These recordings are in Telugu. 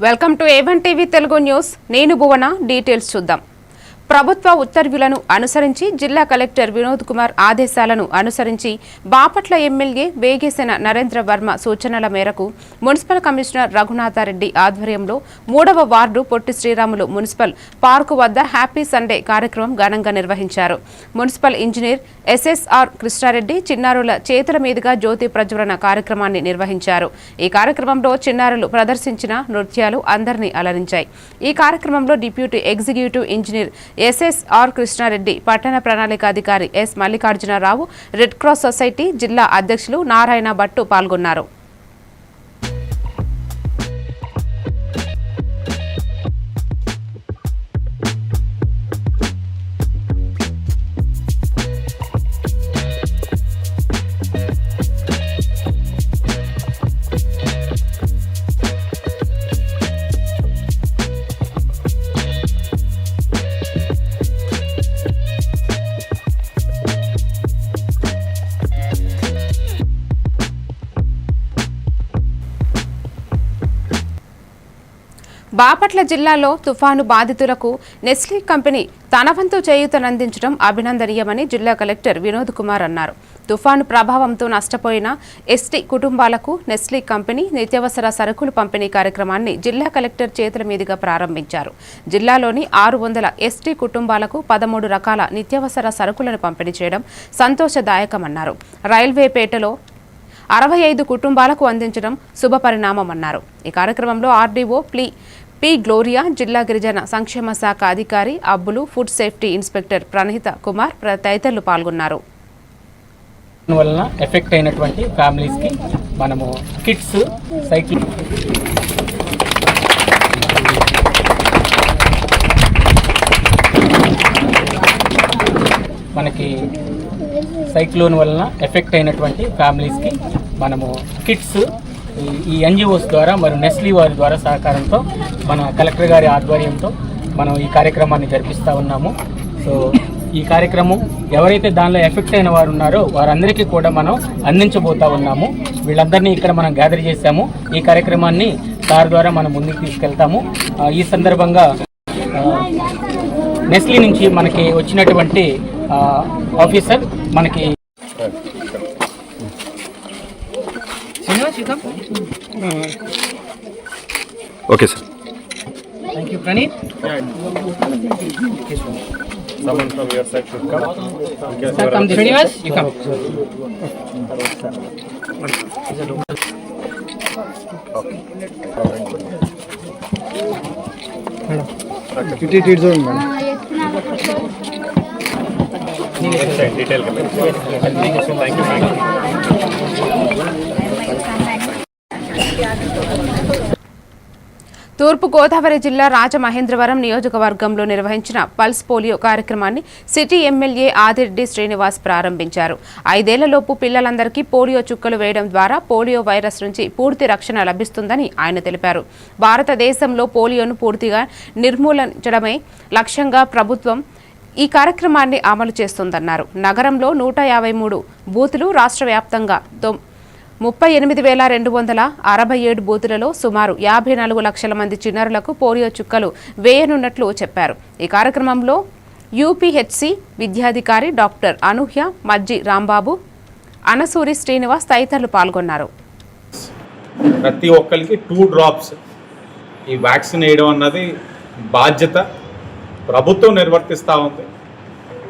Welcome to A1 TV Telugu news. నేను భువన. డీటెయిల్స్ చూద్దాం. ప్రభుత్వ ఉత్తర్వులను అనుసరించి జిల్లా కలెక్టర్ వినోద్ కుమార్ ఆదేశాలను అనుసరించి బాపట్ల ఎమ్మెల్యే వేగేసిన నరేంద్ర వర్మ సూచనల మేరకు మున్సిపల్ కమిషనర్ రఘునాథారెడ్డి ఆధ్వర్యంలో 3వ ward Potti Sriramulu municipal park వద్ద హ్యాపీ సండే కార్యక్రమం ఘనంగా నిర్వహించారు. మున్సిపల్ ఇంజనీర్ ఎస్ఎస్ఆర్ కృష్ణారెడ్డి చిన్నారుల చేతుల మీదుగా జ్యోతి ప్రజ్వలన కార్యక్రమాన్ని నిర్వహించారు. ఈ కార్యక్రమంలో చిన్నారులు ప్రదర్శించిన నృత్యాలు అందరినీ అలరించాయి. ఈ కార్యక్రమంలో deputy executive engineer SSR Krishna Reddy, పట్టణ ప్రణాళికాధికారి S Mallikarjuna Rao, red cross society జిల్లా అధ్యక్షులు నారాయణ భట్టు పాల్గొన్నారు. బాపట్ల జిల్లాలో తుఫాను బాధితులకు నెస్లీ కంపెనీ తన వంతు చేయూతనందించడం అభినందనీయమని జిల్లా కలెక్టర్ వినోద్ కుమార్ అన్నారు. తుఫాను ప్రభావంతో నష్టపోయిన ఎస్టీ కుటుంబాలకు నెస్లీ కంపెనీ నిత్యావసర సరుకులు పంపిణీ కార్యక్రమాన్ని జిల్లా కలెక్టర్ చేతుల మీదుగా ప్రారంభించారు. జిల్లాలోని 600 ఎస్టీ కుటుంబాలకు 13 రకాల నిత్యావసర సరుకులను పంపిణీ చేయడం సంతోషదాయకమన్నారు. రైల్వేపేటలో 65 కుటుంబాలకు అందించడం శుభపరిణామమన్నారు. ఈ కార్యక్రమంలో ఆర్డీఓ పి గ్లోరియా, జిల్లా గిరిజన సంక్షేమ శాఖ అధికారి Abbulu, food safety inspector Praneetha Kumar తదితరులు పాల్గొన్నారు. వలన ఎఫెక్ట్ అయినటువంటి ఫ్యామిలీస్కి మనము కిట్స్, సైకిల్, మనకి సైక్లోన్ వలన ఎఫెక్ట్ అయినటువంటి ఫ్యామిలీస్కి మనము కిట్స్ ఈ ఎన్జిఓస్ ద్వారా మరియు నెస్లీ వారి ద్వారా సహకారంతో మన కలెక్టర్ గారి ఆధ్వర్యంతో మనం ఈ కార్యక్రమాన్ని జరిపిస్తూ ఉన్నాము. సో ఈ కార్యక్రమం ఎవరైతే దానిలో ఎఫెక్ట్ అయిన వారు ఉన్నారో వారందరికీ కూడా మనం అందించబోతూ ఉన్నాము. వీళ్ళందరినీ ఇక్కడ మనం గ్యాదర్ చేశాము. ఈ కార్యక్రమాన్ని సార్ ద్వారా మనం ముందుకు తీసుకెళ్తాము. ఈ సందర్భంగా నెస్లీ నుంచి మనకి వచ్చినటువంటి ఆఫీసర్ మనకి okay sir. Thank you Praneeth. Someone from your side should come. Sir, come this way. You come. Detail comment. Thank you. తూర్పు గోదావరి జిల్లా రాజమహేంద్రవరం నియోజకవర్గంలో నిర్వహించిన పల్స్ పోలియో కార్యక్రమాన్ని సిటీ ఎమ్మెల్యే ఆదిరెడ్డి శ్రీనివాస్ ప్రారంభించారు. 5 ఏళ్లలోపు పిల్లలందరికీ పోలియో చుక్కలు వేయడం ద్వారా పోలియో వైరస్ నుంచి పూర్తి రక్షణ లభిస్తుందని ఆయన తెలిపారు. భారతదేశంలో పోలియోను పూర్తిగా నిర్మూలించడమే లక్ష్యంగా ప్రభుత్వం ఈ కార్యక్రమాన్ని అమలు చేస్తుందన్నారు. నగరంలో 153 బూతులు, రాష్ట్ర వ్యాప్తంగా 38,267 బూతులలో సుమారు 54 లక్షల మంది చిన్నారులకు పోలియో చుక్కలు వేయనున్నట్లు చెప్పారు. ఈ కార్యక్రమంలో యూపీహెచ్సి విద్యాధికారి డాక్టర్ అనూహ్య, మజ్జి రాంబాబు, అనసూరి శ్రీనివాస్ తదితరులు పాల్గొన్నారు. ప్రతి ఒక్కరికి 2 డ్రాప్స్ ఈ వ్యాక్సిన్ వేయడం అన్నది బాధ్యత ప్రభుత్వం నిర్వర్తిస్తూ ఉంది.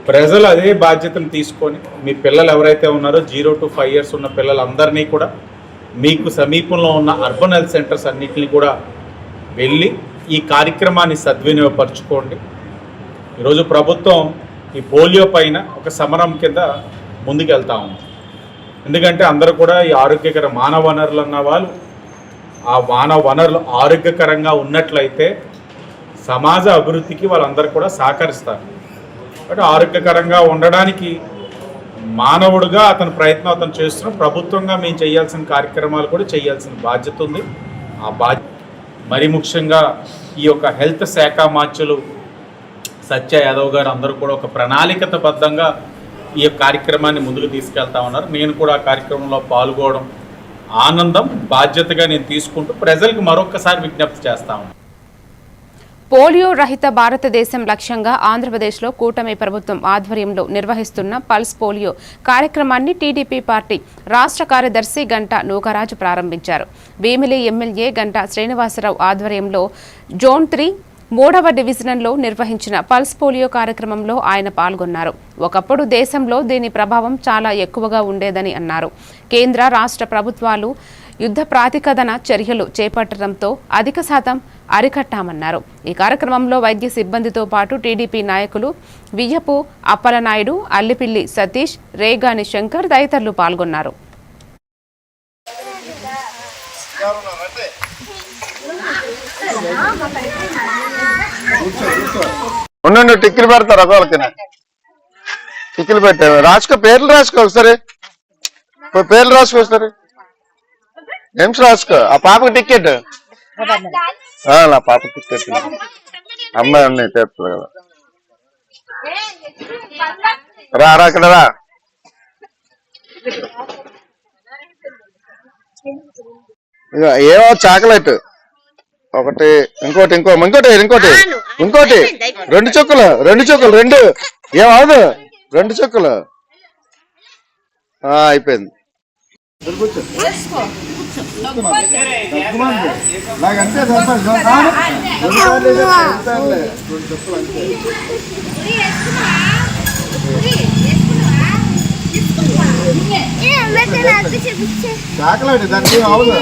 ప్రజలు అదే బాధ్యతను తీసుకొని మీ పిల్లలు ఎవరైతే ఉన్నారో 0 to 5 years ఉన్న పిల్లలందరినీ కూడా మీకు సమీపంలో ఉన్న అర్బన్ హెల్త్ సెంటర్స్ అన్నింటినీ కూడా వెళ్ళి ఈ కార్యక్రమాన్ని సద్వినియోగపరచుకోండి. ఈరోజు ప్రభుత్వం ఈ పోలియో పైన ఒక సమరం కింద ముందుకెళ్తా ఉంది. ఎందుకంటే అందరూ కూడా ఈ ఆరోగ్యకర మానవ వనరులు అన్న వాళ్ళు ఆ మానవ వనరులు ఆరోగ్యకరంగా ఉన్నట్లయితే సమాజ అభివృద్ధికి వాళ్ళందరూ కూడా సహకరిస్తారు. బట్ ఆరోగ్యకరంగా ఉండడానికి మానవుడిగా అతని ప్రయత్నం అతను చేస్తున్నాం. ప్రభుత్వంగా మేము చేయాల్సిన కార్యక్రమాలు కూడా చేయాల్సిన బాధ్యత ఉంది. ఆ బాధ్యత మరి ముఖ్యంగా ఈ యొక్క హెల్త్ శాఖ మార్చులు సత్య యాదవ్ గారు అందరూ కూడా ఒక ప్రణాళికబద్ధంగా ఈ కార్యక్రమాన్ని ముందుకు తీసుకెళ్తా ఉన్నారు. నేను కూడా ఆ కార్యక్రమంలో పాల్గొనడం, ఆనందం, బాధ్యతగా నేను తీసుకుంటూ ప్రజలకు మరొకసారి విజ్ఞప్తి చేస్తాను. పోలియో రహిత భారతదేశం లక్ష్యంగా ఆంధ్రప్రదేశ్లో కూటమి ప్రభుత్వం ఆధ్వర్యంలో నిర్వహిస్తున్న పల్స్ పోలియో కార్యక్రమాన్ని టీడీపీ పార్టీ రాష్ట్ర కార్యదర్శి గంటా నూకరాజు ప్రారంభించారు. భీమిలి ఎమ్మెల్యే గంటా శ్రీనివాసరావు ఆధ్వర్యంలో జోన్ 3 3వ డివిజన్లో నిర్వహించిన పల్స్ పోలియో కార్యక్రమంలో ఆయన పాల్గొన్నారు. ఒకప్పుడు దేశంలో దీని ప్రభావం చాలా ఎక్కువగా ఉండేదని అన్నారు. కేంద్ర రాష్ట్ర ప్రభుత్వాలు యుద్ధ ప్రాతిపదన చర్యలు చేపట్టడంతో అధిక శాతం అరికట్టామన్నారు. ఈ కార్యక్రమంలో వైద్య సిబ్బందితో పాటు టీడీపీ నాయకులు వియ్యపు అప్పలనాయుడు, అల్లిపిల్లి సతీష్, రేగాని శంకర్ తదితరులు పాల్గొన్నారు. ఉండండి, టిక్కిలు పెడతారు ఒకళ్ళకి. టిక్కిలు పెట్టారు, రాసుకో, పేర్లు రాసుకో ఒకసారి, పేర్లు రాసుకో ఒకసారి, నేమ్స్ రాసుకో. ఆ పాపకి టికెట్, నా పాప టికెట్, అమ్మాయి ఉన్నాయి తెస్తారు కదా. రా రా, అక్కడ రా. ఏమో చాక్లెట్ ఒకటి, ఇంకోటి ఇంకోటి 2 చుక్కలు 2 ఏమవుదు, 2 చుక్కలు అయిపోయింది. చాక్లెట్ దానికి అవుదు.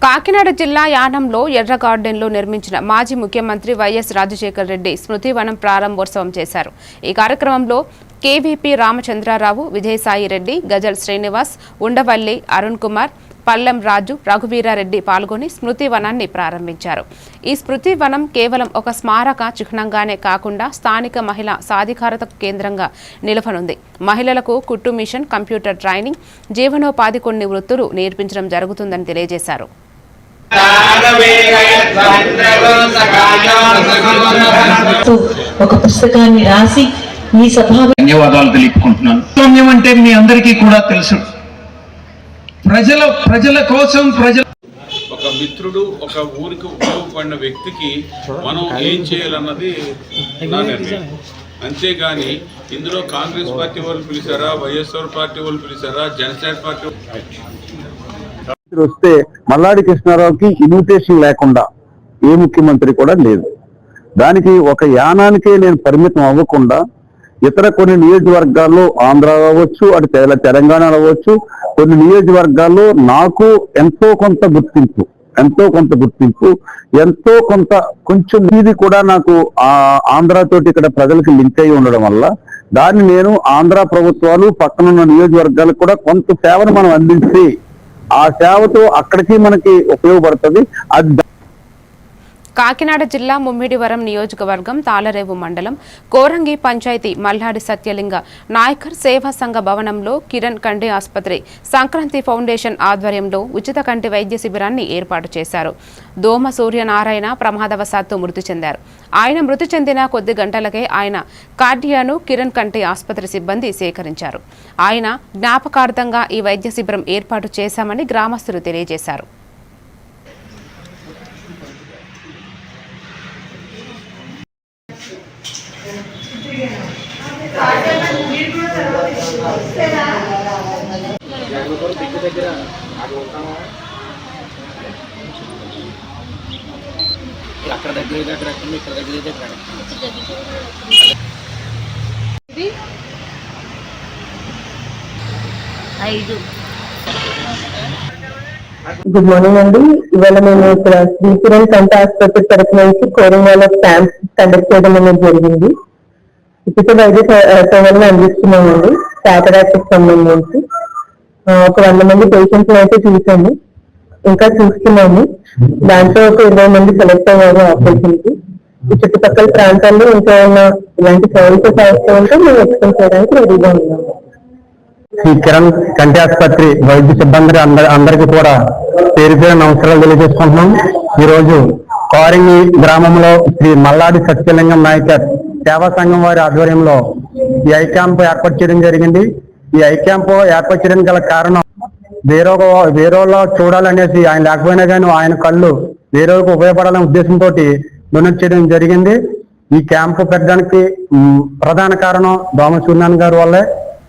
కాకినాడ జిల్లా యానంలో ఎర్ర గార్డెన్లో నిర్మించిన మాజీ ముఖ్యమంత్రి వైఎస్ రాజశేఖర రెడ్డి స్మృతివనం ప్రారంభోత్సవం చేశారు. ఈ కార్యక్రమంలో కేవీపీ రామచంద్రారావు, విజయసాయి రెడ్డి, గజల్ శ్రీనివాస్, ఉండవల్లి అరుణ్ కుమార్, పల్లెం రాజు, రఘువీరారెడ్డి పాల్గొని స్మృతివనాన్ని ప్రారంభించారు. ఈ స్మృతివనం కేవలం ఒక స్మారక చిహ్నంగానే కాకుండా స్థానిక మహిళా సాధికారత కేంద్రంగా నిలవనుంది. మహిళలకు కుట్టు మిషన్, కంప్యూటర్ ట్రైనింగ్, జీవనోపాధి కొన్ని వృత్తులు నేర్పించడం జరుగుతుందని తెలియజేశారు. ఒక పుస్తకాన్ని రాసి ఈ సభ ధన్యవాదాలు తెలుపుకుంటున్నాను. పుణ్యం అంటే మీ అందరికీ కూడా తెలుసు. ప్రజల కోసం ఒక మిత్రుడు, ఒక ఊరికి ఉపయోగపడిన వ్యక్తికి మనం ఏం చేయాలన్నది నా నిర్ణయం. అంతేగాని ఇందులో కాంగ్రెస్ పార్టీ వాళ్ళు పిలిచారా, వైఎస్ఆర్ పార్టీ వాళ్ళు పిలిచారా, జనసేన పార్టీ వస్తే మల్లాడి కృష్ణారావుకి ఇన్విటేషన్ లేకుండా ఏ ముఖ్యమంత్రి కూడా లేదు. దానికి ఒక యానానికే నేను పరిమితం అవ్వకుండా ఇతర కొన్ని నియోజకవర్గాల్లో, ఆంధ్ర అవ్వచ్చు, అటు తెలంగాణ అవ్వచ్చు, కొన్ని నియోజకవర్గాల్లో నాకు ఎంతో కొంత గుర్తింపు కొంచెం ఇది కూడా నాకు ఆంధ్ర తోటి ఇక్కడ ప్రజలకు లింక్ అయి ఉండడం వల్ల దాన్ని నేను ఆంధ్ర ప్రభుత్వాలు పక్కనున్న నియోజకవర్గాలకు కూడా కొంత సేవను మనం అందించి ఆ సేవతో అక్కడికి మనకి ఉపయోగపడుతుంది. అది కాకినాడ జిల్లా ముమ్మిడివరం నియోజకవర్గం తాళరేవు మండలం కోరంగి పంచాయతీ మల్లాడి సత్యలింగ నాయకర్ సేవా సంఘ భవనంలో కిరణ్ కంటి ఆసుపత్రి సంక్రాంతి ఫౌండేషన్ ఆధ్వర్యంలో ఉచిత కంటి వైద్య శిబిరాన్ని ఏర్పాటు చేశారు. దోమ సూర్యనారాయణ ప్రమాదవశాత్తు మృతి చెందారు. ఆయన మృతి చెందిన కొద్ది గంటలకే ఆయన కార్డియాను కిరణ్ కంటి ఆసుపత్రి సిబ్బంది సేకరించారు. ఆయన జ్ఞాపకార్థంగా ఈ వైద్య శిబిరం ఏర్పాటు చేశామని గ్రామస్తులు తెలియజేశారు. అక్కడ దగ్గర ఇక్కడ దగ్గర గుడ్ మార్నింగ్ అండి. ఇవాళ మేము ఇక్కడ శ్రీ కిరణ్ కంటి ఆసుపత్రి తరఫు నుంచి కోరింగాలో క్యాంప్ కండక్ట్ చేయడం అనేది జరిగింది. ఉచిత వైద్య సేవలను అందిస్తున్నామండి. క్యాటరాక్ట్ సంబంధించి ఒక 100 మంది పేషెంట్స్ అయితే చూసాము, ఇంకా చూస్తున్నాము. దాంట్లో ఒక 20 మంది సెలెక్ట్ అయ్యారు ఆపరేషన్ కి. ఈ చుట్టుపక్కల ప్రాంతాల్లో ఇంకా ఇలాంటి సేవలతో అవసరం ఉంటే మేము ఎక్స్ప్లెయిన్ చేయడానికి రెడీగా ఉన్నాము. శ్రీ కిరణ్ కంటి ఆసుపత్రి వైద్య సిబ్బంది అందరికీ కూడా పేరు పేరు నమస్కారాలు తెలియజేసుకుంటున్నాం. ఈ రోజు కోరంగి గ్రామంలో శ్రీ మల్లాడి సత్యలింగం నాయకర్ సేవా సంఘం వారి ఆధ్వర్యంలో ఈ ఐ క్యాంప్ ఏర్పాటు చేయడం జరిగింది. ఈ ఐ క్యాంప్ ఏర్పరచడానికి గల కారణం వేరేలో చూడాలనేసి ఆయన లేకపోయినా కానీ ఆయన కళ్ళు వేరేకి ఉపయోగపడాలనే ఉద్దేశంతో డొనేట్ చేయడం జరిగింది. ఈ క్యాంపు పెట్టడానికి ప్రధాన కారణం దోమ సూర్యనారాయణ గారి వల్లే.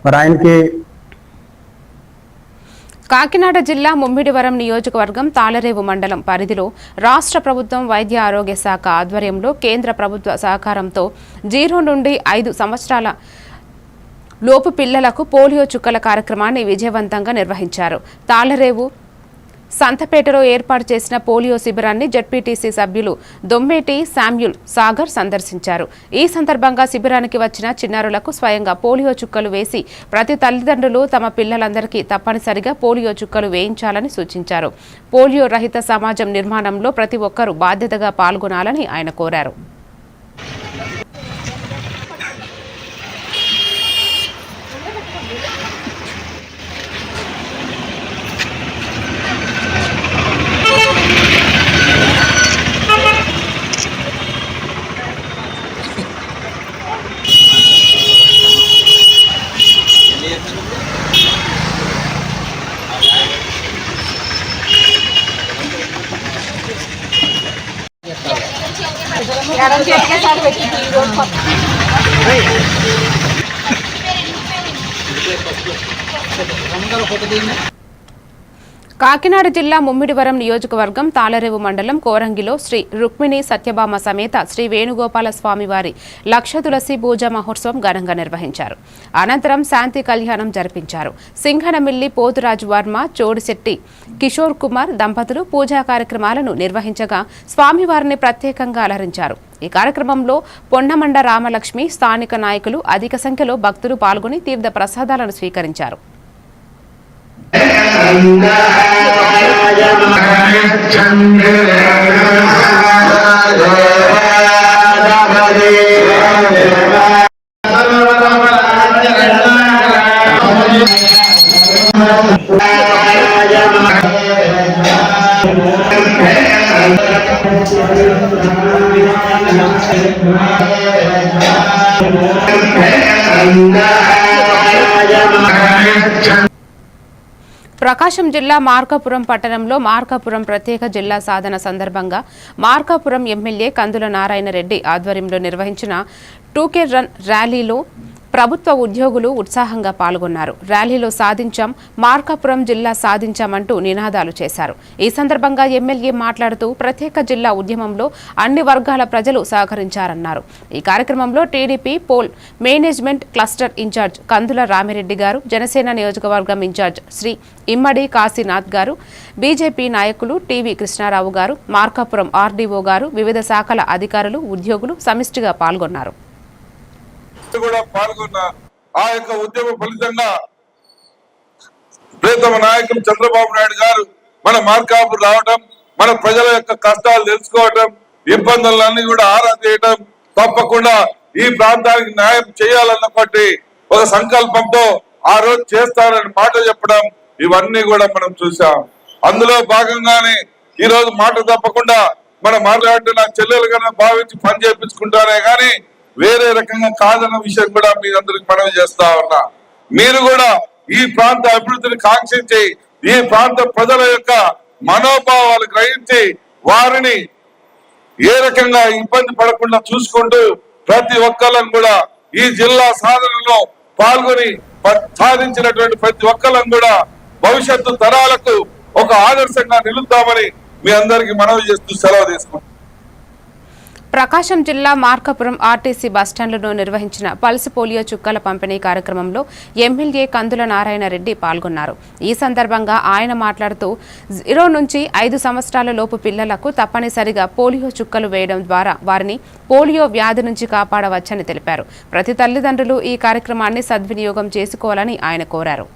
మరి ఆయనకి కాకినాడ జిల్లా ముమ్మిడివరం నియోజకవర్గం తాళరేవు మండలం పరిధిలో రాష్ట్ర ప్రభుత్వం వైద్య ఆరోగ్య శాఖ ఆధ్వర్యంలో కేంద్ర ప్రభుత్వ సహకారంతో 0 నుండి 5 సంవత్సరాల లోపు పిల్లలకు పోలియో చుక్కల కార్యక్రమాన్ని విజయవంతంగా నిర్వహించారు. తాళరేవు సంతపేటలో ఏర్పాటు చేసిన పోలియో శిబిరాన్ని జెడ్పీటీసీ సభ్యులు దొమ్మేటి శామ్యూల్ సాగర్ సందర్శించారు. ఈ సందర్భంగా శిబిరానికి వచ్చిన చిన్నారులకు స్వయంగా పోలియో చుక్కలు వేసి ప్రతి తల్లిదండ్రులు తమ పిల్లలందరికీ తప్పనిసరిగా పోలియో చుక్కలు వేయించాలని సూచించారు. పోలియో రహిత సమాజం నిర్మాణంలో ప్రతి ఒక్కరూ బాధ్యతగా పాల్గొనాలని ఆయన కోరారు. కాకినాడ జిల్లా ముమ్మిడివరం నియోజకవర్గం తాళరేవు మండలం కోరంగిలో శ్రీ రుక్మిణి సత్యభామ సమేత శ్రీ వేణుగోపాల స్వామివారి లక్ష తులసి పూజ మహోత్సవం ఘనంగా నిర్వహించారు. అనంతరం శాంతి కళ్యాణం జరిపించారు. సింఘనమిల్లి పోతురాజు వర్మ, చోడిశెట్టి కిషోర్ కుమార్ దంపతులు పూజా కార్యక్రమాలను నిర్వహించగా స్వామివారిని ప్రత్యేకంగా అలరించారు. ఈ కార్యక్రమంలో పొన్నమండ రామలక్ష్మి, స్థానిక నాయకులు అధిక సంఖ్యలో భక్తులు పాల్గొని తీర్థ ప్రసాదాలను స్వీకరించారు. ప్రకాశం జిల్లా మార్కాపురం పట్టణంలో మార్కాపురం ప్రత్యేక జిల్లా సాధన సందర్భంగా మార్కాపురం ఎమ్మెల్యే కందుల నారాయణ రెడ్డి ఆధ్వర్యంలో నిర్వహించిన 2K రన్ ర్యాలీలో ప్రభుత్వ ఉద్యోగులు ఉత్సాహంగా పాల్గొన్నారు. ర్యాలీలో సాధించాం, మార్కాపురం జిల్లా సాధించామంటూ నినాదాలు చేశారు. ఈ సందర్భంగా ఎమ్మెల్యే మాట్లాడుతూ ప్రత్యేక జిల్లా ఉద్యమంలో అన్ని వర్గాల ప్రజలు సహకరించారన్నారు. ఈ కార్యక్రమంలో TDP poll management cluster incharge Kandula Ramireddy గారు, జనసేన నియోజకవర్గం ఇన్ఛార్జ్ శ్రీ ఇమ్మడి కాశీనాథ్ గారు, బీజేపీ నాయకులు టీవీ కృష్ణారావు గారు, మార్కాపురం ఆర్డీఓ గారు, వివిధ శాఖల అధికారులు, ఉద్యోగులు సమిష్టిగా పాల్గొన్నారు. కూడా పాల్గొన్న ఆ యొక్క ఉద్యమ ఫలితంగా ప్రియతమ నాయకులు చంద్రబాబు నాయుడు గారు మన మార్కాపురం రావడం, మన ప్రజల యొక్క కష్టాలు తెలుసుకోవటం, ఇబ్బందులన్నీ కూడా ఆరా తీయటం, తప్పకుండా ఈ ప్రాంతానికి న్యాయం చేయాలన్నటువంటి ఒక సంకల్పంతో ఆ రోజు చేస్తారని మాట చెప్పడం, ఇవన్నీ కూడా మనం చూసాం. అందులో భాగంగానే ఈ రోజు మాట తప్పకుండా మనం మాట్లాడితే నా చెల్లెలుగా భావించి పని చేయించుకుంటారే గాని వేరే రకంగా కాదన్న విషయం కూడా మీ అందరికి మనవి చేస్తా ఉన్నా. మీరు కూడా ఈ ప్రాంత అభివృద్ధిని కాంక్షించి ఈ ప్రాంత ప్రజల యొక్క మనోభావాలు గ్రహించి వారిని ఏ రకంగా ఇబ్బంది పడకుండా చూసుకుంటూ ప్రతి ఒక్కళ్ళని కూడా ఈ జిల్లా సాధనలో పాల్గొని సాధించినటువంటి ప్రతి ఒక్కళ్ళని కూడా భవిష్యత్తు తరాలకు ఒక ఆదర్శంగా నిలుద్దామని మీ అందరికి మనవి చేస్తూ సెలవు తీసుకుంటాం. ప్రకాశం జిల్లా మార్కాపురం ఆర్టీసీ బస్టాండ్లో నిర్వహించిన పల్స్ పోలియో చుక్కల పంపిణీ కార్యక్రమంలో ఎమ్మెల్యే కందుల నారాయణ రెడ్డి పాల్గొన్నారు. ఈ సందర్భంగా ఆయన మాట్లాడుతూ 0 నుంచి 5 సంవత్సరాల లోపు పిల్లలకు తప్పనిసరిగా పోలియో చుక్కలు వేయడం ద్వారా వారిని పోలియో వ్యాధి నుంచి కాపాడవచ్చని తెలిపారు. ప్రతి తల్లిదండ్రులు ఈ కార్యక్రమాన్ని సద్వినియోగం చేసుకోవాలని ఆయన కోరారు.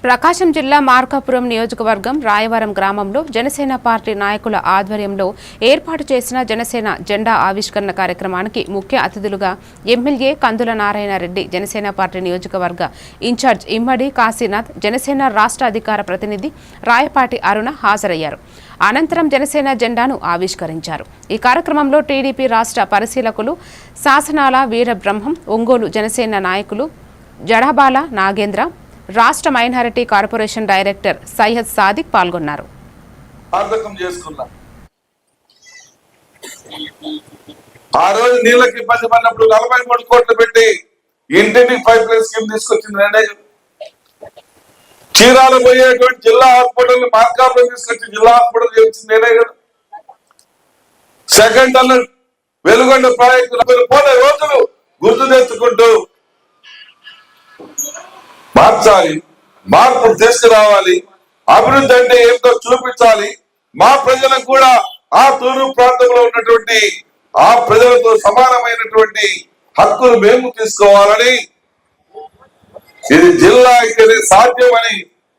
ప్రకాశం జిల్లా మార్కాపురం నియోజకవర్గం రాయవరం గ్రామంలో జనసేన పార్టీ నాయకుల ఆధ్వర్యంలో ఏర్పాటు చేసిన జనసేన జెండా ఆవిష్కరణ కార్యక్రమానికి ముఖ్య అతిథులుగా ఎమ్మెల్యే కందుల నారాయణ రెడ్డి, జనసేన పార్టీ నియోజకవర్గ ఇన్ఛార్జ్ ఇమ్మడి కాశీనాథ్, జనసేన రాష్ట్ర అధికార ప్రతినిధి రాయపాటి అరుణ హాజరయ్యారు. అనంతరం జనసేన జెండాను ఆవిష్కరించారు. ఈ కార్యక్రమంలో టీడీపీ రాష్ట్ర పరిశీలకులు శాసనాల వీరబ్రహ్మం, ఒంగోలు జనసేన నాయకులు జడబాల నాగేంద్ర, రాష్ట్ర minority corporation director Syed Sadiq పాల్గొన్నారు. ఆ రోజు నీళ్ళకి ఇబ్బంది పడినప్పుడు 43 కోట్లు పెట్టి ఇంటిని పైప్ లైన్ స్కీమ్ తీసుకొచ్చింది. చీరాలు పోయేటువంటి జిల్లా హాస్పిటల్ మార్కాపురం తీసుకొచ్చి జిల్లా హాస్పిటల్ చేసింది నేనే కదా. సెకండ్ అన్నట్టు వెలుగొండ ప్రాజెక్టు పోలే రోజులు గుర్తు తెచ్చుకుంటూ మార్చాలి, మార్పు తీసుకురావాలి, అభివృద్ధి అంటే ఏంటో చూపించాలి. మా ప్రజలకు కూడా ఆ తూర్పు ప్రాంతంలో ఉన్నటువంటి ఆ ప్రజలతో సమానమైనటువంటి హక్కులు మేము తీసుకోవాలని, ఇది జిల్లా అయితే సాధ్యమని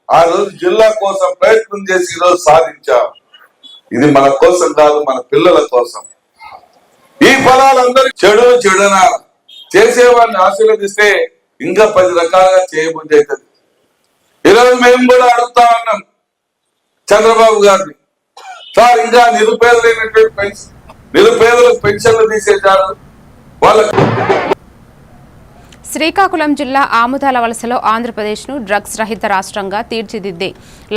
ఆ రోజు జిల్లా కోసం ప్రయత్నం చేసి ఈరోజు సాధించాం. ఇది మన కోసం కాదు, మన పిల్లల కోసం. ఈ ఫలాలందరూ చెడున చేసేవాడిని ఆశీర్వదిస్తే ఇంకా 10 రకాలుగా చేయబుద్ధి అవుతుంది. ఈరోజు మేము కూడా అడుగుతా ఉన్నాం చంద్రబాబు గారిని, సార్ ఇంకా నిరుపేదలకు పెన్షన్లు తీసేశారు. వాళ్ళకు శ్రీకాకుళం జిల్లా ఆముదాల వలసలో ఆంధ్రప్రదేశ్ను డ్రగ్స్ రహిత రాష్ట్రంగా తీర్చిదిద్దే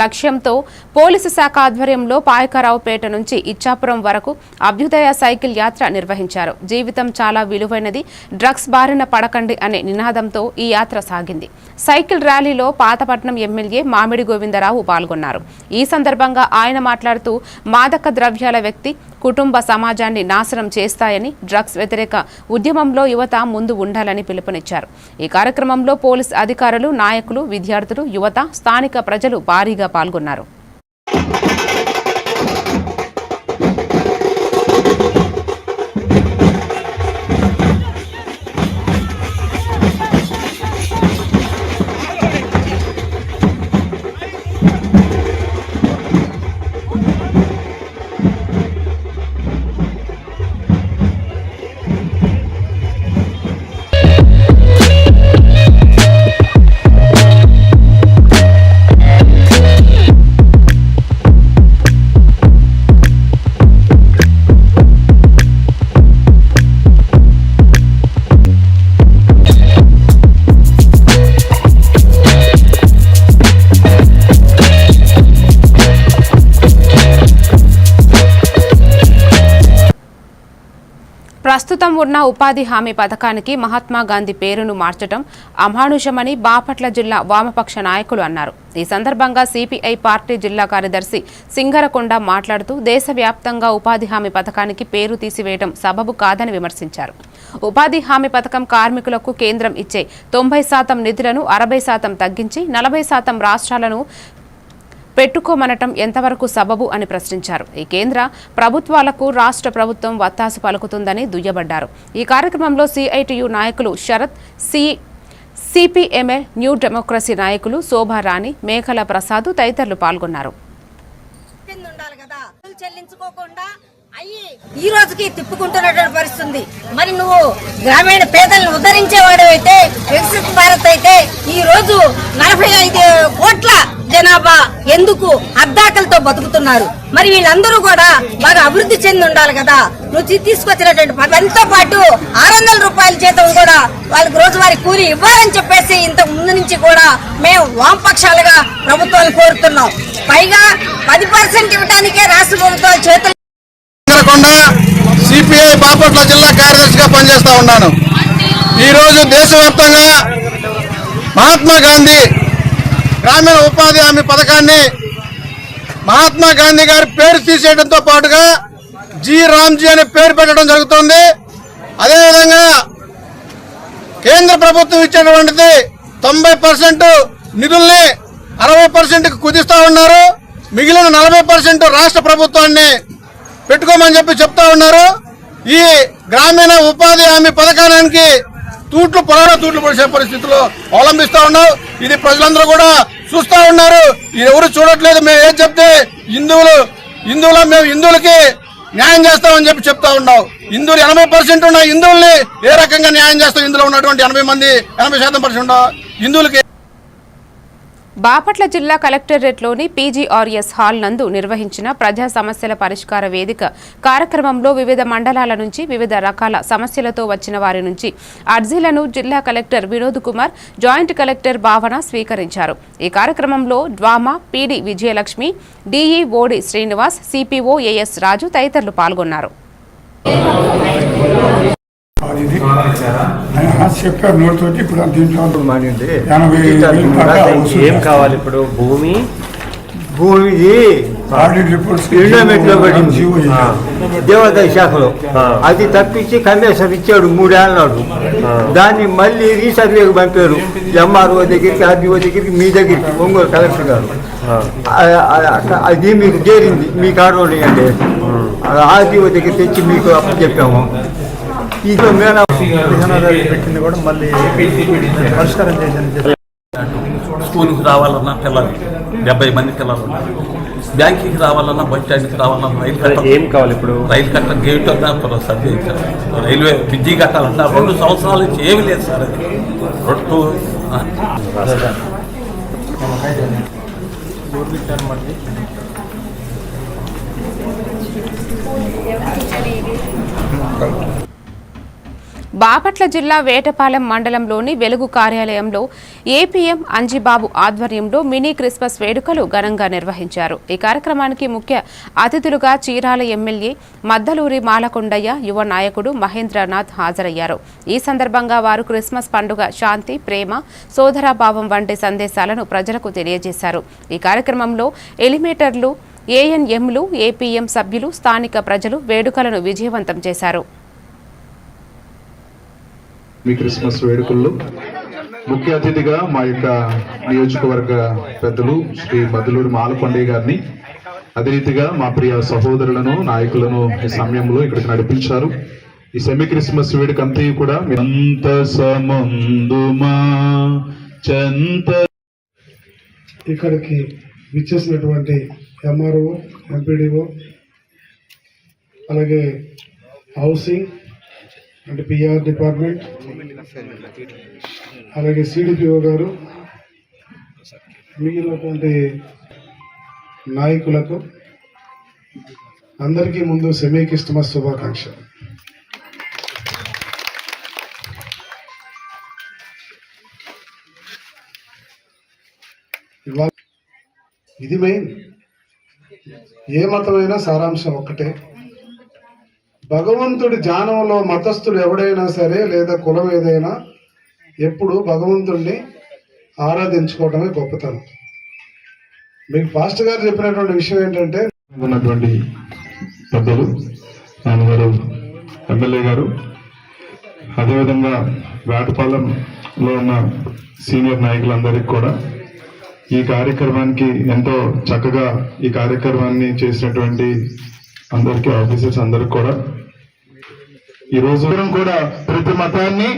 లక్ష్యంతో పోలీసు శాఖ ఆధ్వర్యంలో పాయకరావుపేట నుంచి ఇచ్చాపురం వరకు అభ్యుదయ సైకిల్ యాత్ర నిర్వహించారు. జీవితం చాలా విలువైనది, డ్రగ్స్ బారిన పడకండి అనే నినాదంతో ఈ యాత్ర సాగింది. సైకిల్ ర్యాలీలో పాతపట్నం ఎమ్మెల్యే మామిడి గోవిందరావు పాల్గొన్నారు. ఈ సందర్భంగా ఆయన మాట్లాడుతూ మాదక ద్రవ్యాల వ్యక్తి కుటుంబ సమాజాన్ని నాశనం చేస్తాయని, డ్రగ్స్ వ్యతిరేక ఉద్యమంలో యువత ముందు ఉండాలని పిలుపునిచ్చారు. ఈ కార్యక్రమంలో పోలీస్ అధికారులు, నాయకులు, విద్యార్థులు, యువత, స్థానిక ప్రజలు భారీగా పాల్గొన్నారు. ప్రస్తుతం ఉన్న ఉపాధి హామీ పథకానికి మహాత్మా గాంధీ పేరును మార్చడం అమానుషమని బాపట్ల జిల్లా వామపక్ష నాయకులు అన్నారు. ఈ సందర్భంగా సిపిఐ పార్టీ జిల్లా కార్యదర్శి సింగరకొండ మాట్లాడుతూ దేశవ్యాప్తంగా ఉపాధి హామీ పథకానికి పేరు తీసివేయడం సబబు కాదని విమర్శించారు. ఉపాధి హామీ పథకం కార్మికులకు కేంద్రం ఇచ్చే 90% నిధులను 60% తగ్గించి 40% రాష్ట్రాలను పెట్టుకోమనటం ఎంతవరకు సబబు అని ప్రశ్నించారు. ఈ కేంద్ర ప్రభుత్వాలకు రాష్ట్ర ప్రభుత్వం వత్తాసు పలుకుతుందని దుయ్యబడ్డారు. ఈ కార్యక్రమంలో సిఐటియు నాయకులు శరత్, సిపిఎంఎల్ న్యూ డెమోక్రసీ నాయకులు శోభారాణి, మేఘల ప్రసాద్ తదితరులు పాల్గొన్నారు. ఈ రోజుకి తిప్పుకుంటున్నటువంటి పరిస్థితి. మరి నువ్వు గ్రామీణ పేదలను ఉద్ధరించేవాడు అయితే, వికసిత భారత్ అయితే ఈ రోజు 45 కోట్ల జనాభా ఎందుకు అద్దాకలతో బతుకుతున్నారు? మరి వీళ్ళందరూ కూడా బాగా అభివృద్ధి చెంది ఉండాలి కదా. నువ్వు తీసుకొచ్చినటువంటి పదంతో పాటు 600 రూపాయల జీతం కూడా వాళ్ళకి రోజువారీ కూలీ ఇవ్వాలని చెప్పేసి ఇంతకు ముందు నుంచి కూడా మేము వామపక్షాలుగా ప్రభుత్వాలు కోరుతున్నాం. పైగా 10% ఇవ్వడానికే రాష్ట్ర ప్రభుత్వాలు చేతులు. సిపిఐ బాపట్ల జిల్లా కార్యదర్శిగా పనిచేస్తా ఉన్నాను. ఈరోజు దేశవ్యాప్తంగా మహాత్మా గాంధీ గ్రామీణ ఉపాధి హామీ పథకాన్ని మహాత్మా గాంధీ గారి పేరు తీసేయడంతో పాటుగా జి రామ్జీ అనే పేరు పెట్టడం జరుగుతుంది. అదేవిధంగా కేంద్ర ప్రభుత్వం ఇచ్చేటువంటిది 90% నిధుల్ని 60%కు కుదిస్తా ఉన్నారు. మిగిలిన 40% రాష్ట్ర ప్రభుత్వాన్ని పెట్టుకోమని చెప్తా ఉన్నారు. ఈ గ్రామీణ ఉపాధి హామీ పథకానికి పొరవడ తూట్లు పొడిచే పరిస్థితుల్లో అవలంబిస్తా ఉన్నాం. ఇది ప్రజలందరూ కూడా చూస్తా ఉన్నారు. ఎవరు చూడట్లేదు. మేము ఏం చెప్తే మేము హిందువులకి న్యాయం చేస్తామని చెప్తా ఉన్నాం. హిందువులు 80% ఉన్న హిందువుల్ని ఏ రకంగా న్యాయం చేస్తాం? ఇందులో ఉన్నటువంటి 80% హిందువులకి. బాపట్ల జిల్లా కలెక్టరేట్లోని పీజీఆర్ఎస్ హాల్ నందు నిర్వహించిన ప్రజా సమస్యల పరిష్కార వేదిక కార్యక్రమంలో వివిధ మండలాల నుంచి వివిధ రకాల సమస్యలతో వచ్చిన వారి నుంచి అర్జీలను జిల్లా collector Vinod Kumar, joint collector భావన స్వీకరించారు. ఈ కార్యక్రమంలో డ్వామా పీడీ విజయలక్ష్మి, డీఈ ఓడి శ్రీనివాస్, సిపిఓ ఏఎస్ రాజు తదితరులు పాల్గొన్నారు. చెప్పారు నోటితో. ఇప్పుడు ఏం కావాలి? ఇప్పుడు భూమి ఇండోమెంట్ లో పడింది దేవాదాయ శాఖలో, అది తప్పించి కమిషనర్ ఇచ్చాడు 3 ఏళ్ళ నాడు. దాన్ని మళ్ళీ రీసర్వేకి పంపారు ఎంఆర్ఓ దగ్గరికి, ఆర్డీఓ దగ్గరికి, మీ దగ్గరికి, ఒంగోలు కలెక్టర్ గారు. అది మీకు చేరింది, మీ కాడోని అంటే ఆర్డీఓ దగ్గర తెచ్చి మీకు అప్పుడు చెప్పాము. పెట్టింది కూడా మళ్ళీ పరిష్కారం చేశాను. స్కూల్కి రావాలన్నా పిల్లలు 70 మంది పిల్లలు ఉన్నారు. బ్యాంకింగ్కి రావాలన్నా, బస్ స్టాండ్కి రావాలన్నా, రైలు కట్ట ఏం కావాలి? ఇప్పుడు రైలు కట్ట గేట్ సర్వే ఇచ్చారు. రైల్వే బ్రిడ్జి కట్టాలన్నా 2 సంవత్సరాల నుంచి ఏమీ లేదు సార్. అది బాపట్ల జిల్లా వేటపాలెం మండలంలోని వెలుగు కార్యాలయంలో ఏపీఎం అంజిబాబు ఆధ్వర్యంలో మినీ క్రిస్మస్ వేడుకలు ఘనంగా నిర్వహించారు. ఈ కార్యక్రమానికి ముఖ్య అతిథులుగా చీరాల ఎమ్మెల్యే మద్దలూరి మాలకొండయ్య, యువ నాయకుడు మహేంద్రనాథ్ హాజరయ్యారు. ఈ సందర్భంగా వారు క్రిస్మస్ పండుగ శాంతి, ప్రేమ, సోదరాభావం వంటి సందేశాలను ప్రజలకు తెలియజేశారు. ఈ కార్యక్రమంలో ఎలిమేటర్లు, ఏఎన్ఎంలు, ఏపీఎం సభ్యులు, స్థానిక ప్రజలు వేడుకలను విజయవంతం చేశారు. మీ క్రిస్మస్ వేడుకల్లో ముఖ్య అతిథిగా మా యొక్క నియోజకవర్గ పెద్దలు శ్రీ మద్దలూరి మాలకొండయ్య గారిని, అదే రీతిగా మా ప్రియ సహోదరులను, నాయకులను ఈ సమయంలో ఇక్కడికి నడిపించారు. ఈ సెమీ క్రిస్మస్ వేడుక అంతా కూడా ఇక్కడికి విచ్చేసినటువంటి ఎంఆర్ఓ, ఎంపీడీఓ, అలాగే హౌసింగ్ అండ్ పిఆర్ డిపార్ట్మెంట్, అలాగే సిడిపిఓ గారు, మిగిలినటువంటి నాయకులకు అందరికీ ముందు సెమీ క్రిస్మస్ శుభాకాంక్షలు. ఇది మెయిన్. ఏ మతమైనా సారాంశం ఒక్కటే. భగవంతుడి ధ్యానంలో మతస్థుడు ఎవడైనా సరే లేదా కులం ఏదైనా ఎప్పుడు భగవంతుడిని ఆరాధించుకోవడమే గొప్పతనం. మీకు పాస్టర్ గారు చెప్పినటువంటి విషయం ఏంటంటే, ఉన్నటువంటి పెద్దలు నాన్నగారు ఎమ్మెల్యే గారు, అదేవిధంగా వేటపాలెంలో ఉన్న సీనియర్ నాయకులందరికీ కూడా ఈ కార్యక్రమానికి ఎంతో చక్కగా ఈ కార్యక్రమాన్ని చేసినటువంటి అందరికీ, ఆఫీసర్స్ అందరికి కూడా ఈ రోజు కూడా ప్రతి మతాన్ని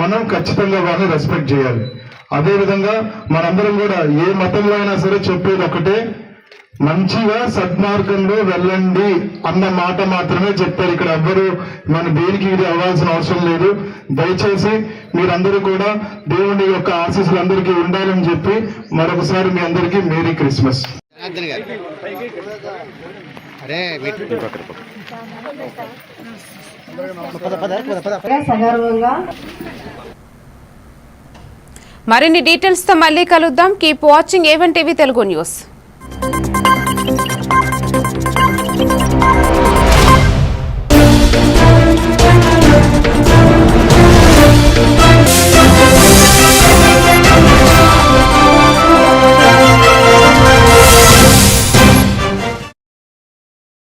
మనం ఖచ్చితంగా వాళ్ళని రెస్పెక్ట్ చేయాలి. అదేవిధంగా మనందరం కూడా ఏ మతంలో అయినా సరే చెప్పేది ఒకటే, మంచిగా సద్మార్గంలో వెళ్ళండి అన్న మాట మాత్రమే చెప్తారు. ఇక్కడ ఎవ్వరు మన దేనికి ఇది అవ్వాల్సిన అవసరం లేదు. దయచేసి మీరందరూ కూడా దేవుని యొక్క ఆశీస్సులు అందరికీ ఉండాలని చెప్పి మరొకసారి మీ అందరికీ మేరీ క్రిస్మస్. మరిన్ని డీటెయిల్స్ తో మళ్ళీ కలుద్దాం. Keep watching A1 TV Telugu news.